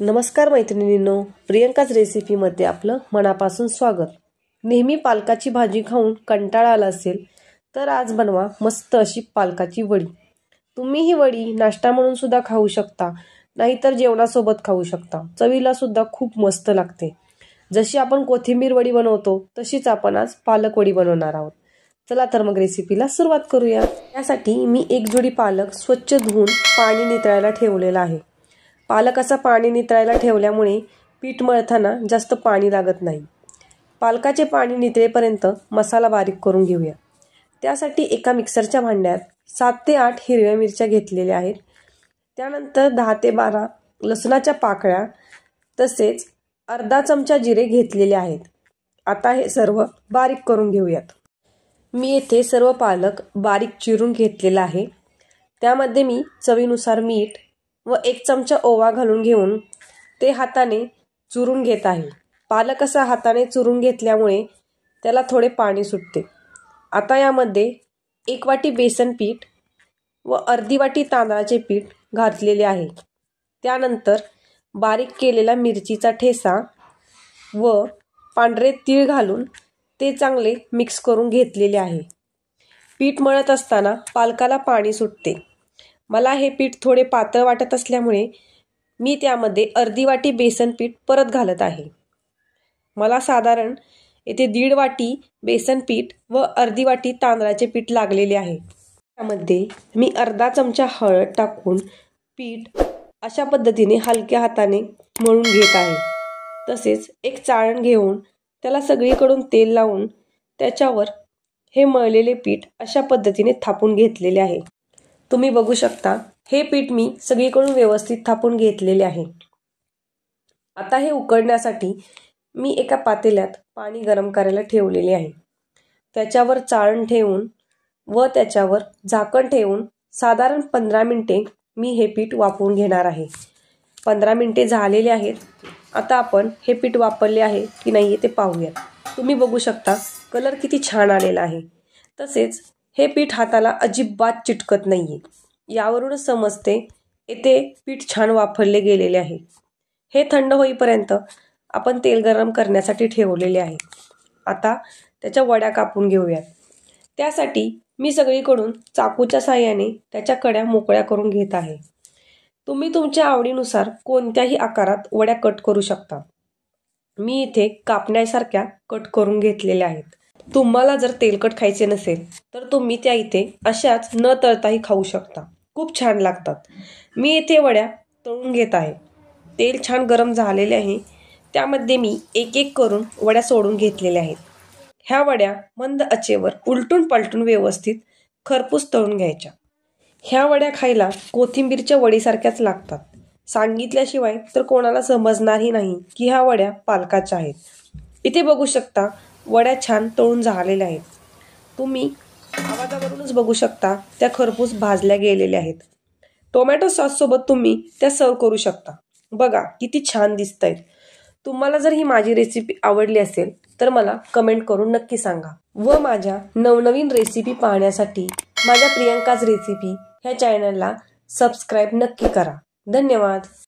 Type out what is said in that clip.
नमस्कार मैत्रिणींनो, प्रियंकाच रेसिपीमध्ये आपलं मनापासून स्वागत। नेहमी पालकाची भाजी खाऊन कंटाळा आला असेल तर आज बनवा मस्त अशी पालकाची वडी। तुम्ही ही वडी नाश्ता म्हणून सुद्धा खाऊ शकता, नाहीतर जेवणासोबत खाऊ शकता। चवीला सुद्धा खूप मस्त लागते। जशी आपण कोथिंबीर वडी बनवतो तशीच आपण आज पालक वडी बनवणार आहोत। चला तर मग रेसिपीला सुरुवात करूया। यासाठी मी एक जोडी पालक स्वच्छ धुवून पाणी नितळायला ठेवलेला आहे। पालकाचा पाणी नितळायला ठेवल्यामुळे पीठ मळताना जास्त पाणी लागत नाही। पालकाचे पाणी नितळेपर्यंत मसाला बारीक करून घेऊया। त्यासाठी एका मिक्सरच्या भांड्यात 7 ते 8 हिरव्या मिरच्या घेतलेल्या आहेत। त्यानंतर 10 ते 12 लसणाच्या पाकळ्या तसेच अर्धा चमचा जिरे घेतलेले आहेत। आता हे सर्व बारीक करून घेऊयात। मी येथे सर्व पालक बारीक चिरून घेतलेला आहे। त्यामध्ये मी चवीनुसार मीठ व 1 चमचा ओवा घालून घेऊन ते हाताने चुरून घेत आहे। पालक असा हाताने चुरून घेतल्यामुळे त्याला थोडे पाणी सुटते। आता यामध्ये 1 वाटी बेसन पीठ व अर्धी वाटी तांदळाचे पीठ घातलेले आहे। त्यानंतर बारीक केलेला मिरचीचा ठेचा व पांढरे तीळ घालून ते चांगले मिक्स करून घेतलेले आहे। पीठ मळत असताना पालकाला पाणी सुटते। मला हे पीठ थोडे पातळ वाटत असल्यामुळे मी त्यामध्ये अर्धी वाटी बेसन पीठ परत घालत आहे। मला साधारण येथे 1.5 वाटी बेसन पीठ व अर्धी वाटी तांदळाचे पीठ लागलेले आहे। त्यामध्ये मी अर्धा चमचा हळद टाकून पीठ अशा पद्धतीने हलक्या हाताने मळून घेत आहे। तसेच एक चाळण घेऊन त्याला सगळीकडून तेल लावून त्याच्यावर हे मळलेले पीठ अशा पद्धतीने थापून घेतलेले आहे। तुम्ही बघू शकता हे पीठ मी सगळीकडून व्यवस्थित थापून घेतलेले आहे। आता हे उकडण्यासाठी मी एका पातेल्यात पाणी गरम करायला ठेवलेले आहे। त्याच्यावर चाळण ठेवून व त्याच्यावर झाकण ठेवून साधारण 15 मिनिटे मी हे पीठ वाफवून घेणार आहे। 15 मिनिटे झालेले आहेत। आता आपण हे पीठ वाफवले आहे की नाही ते पाहूयात। तुम्ही बघू शकता कलर किती छान आलेला आहे। तसेच हे पीठ हाताला अजिबात चिटकत नाहीये। यावरूनच समजते येथे पीठ छान वाफवले गेलेले आहे। हे थंड होईपर्यंत आपण तेल गरम करण्यासाठी ठेवलेले आहे। आता त्याच्या वड्या कापून घेऊयात। त्यासाठी मी सगळीकडून चाकूच्या साहाय्याने त्याच्या कड्या मोकळ्या करून घेत आहे। तुम्ही तुमच्या आवडीनुसार कोणत्याही आकारात वड्या कट करू शकता। मी इथे कापण्यासारख्या कट करून घेतलेल्या आहेत। तुम्हाला जर तेलकट खायचे नसेल तर तुम्ही त्या इथे अशाच न तळताही खाऊ शकता, खूप छान लागतात। मी इथे वड्या तळून घेत आहे। तेल छान गरम झालेले आहे। त्यामध्ये मी एक एक करून वड्या सोडून घेतलेल्या आहेत। ह्या वड्या मंद आचेवर उलटून पलटून व्यवस्थित खरपूस तळून घ्यायच्या। ह्या वड्या खायला कोथिंबीरच्या वडीसारख्याच लागतात। सांगितल्याशिवाय तर कोणाला समजणारही नाही की ह्या वड्या पालकाच्या आहेत। इथे बघू शकता वड्या छान तळून झालेल्या आहेत। तुम्ही आवाजावरूनच बघू शकता त्या खरपूस भाजल्या गेलेल्या आहेत। टोमॅटो सॉस सोबत तुम्ही त्या सर्व करू शकता। बघा किती छान दिसतायत। तुम्हाला जर ही माझी रेसिपी आवडली असेल तर मला कमेंट करून नक्की सांगा व माझ्या नवनवीन रेसिपी पाहण्यासाठी माझ्या प्रियंकाच रेसिपी ह्या चॅनलला सबस्क्राईब नक्की करा। धन्यवाद।